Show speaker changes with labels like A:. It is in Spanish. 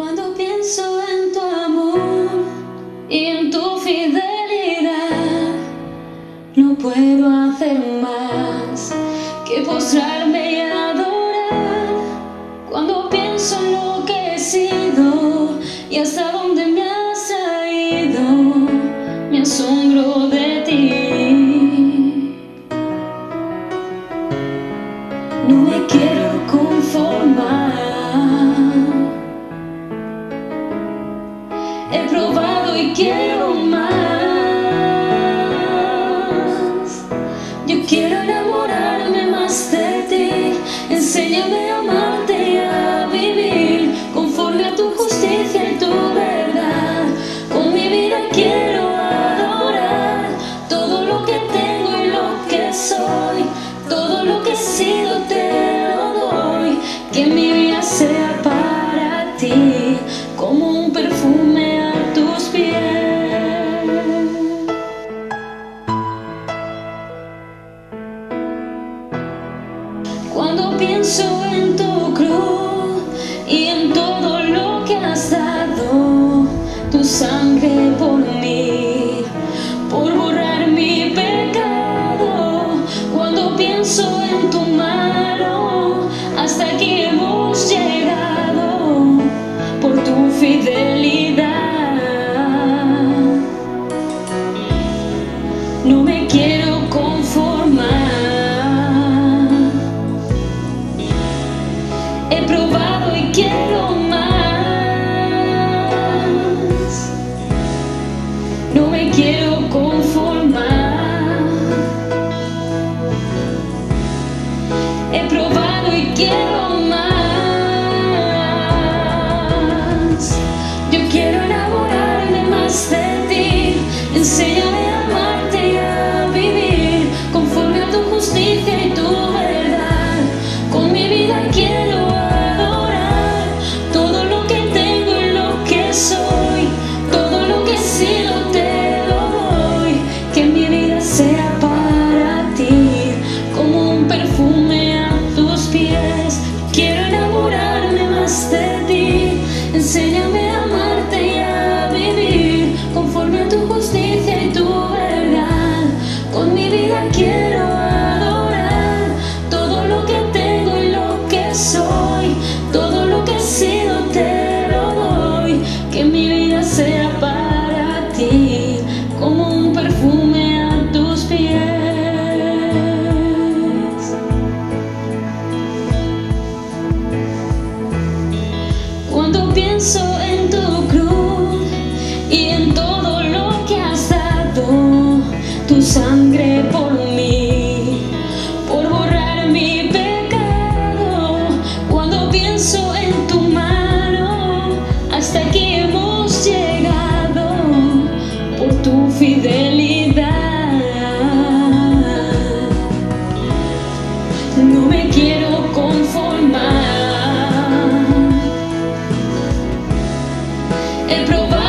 A: Cuando pienso en tu amor y en tu fidelidad, no puedo hacer más que postrarme y adorar. Cuando pienso en lo que he sido y hasta dónde me has traído, me asombro de ti. No me quiero conformar. He probado y quiero más. Yo quiero enamorarme más de ti. Enséñame a amarte y a vivir conforme a tu justicia y tu verdad. Con mi vida quiero adorar todo lo que tengo y lo que soy. Todo lo que he sido te lo doy. Que mi vida sea para ti como un perfume a tus pies. Cuando pienso en tu cruz y en todo lo que has dado, tu sangre por mí, por borrar mi pecado. Cuando pienso en tu mano, hasta aquí hemos llegado por tu fidelidad. No me quiero conformar. He probado y quiero más. No me quiero conformar. He probado y quiero más. Yo quiero enamorarme más de ti. Enséñame a amarte y a vivir conforme a tu justicia y tu verdad. Con mi vida quiero adorar todo lo que tengo y lo que soy. Todo lo que he sido te lo doy. Que mi vida sea para ti como un perfume a tus pies. Quiero enamorarme más de ti. Enséñame a amarte y a vivir conforme a tu justicia y tu verdad. Con mi vida quiero adorar todo lo que tengo y lo que soy. Todo lo que he sido te lo doy. Que mi vida sea para ti como un perfume a tus pies. Cuando pienso en tu cruz y en todo lo que has dado, tu sangre por mí, por borrar mi pecado. Cuando pienso en tu mano, hasta aquí hemos llegado por tu fidelidad. No me quiero conformar. He probado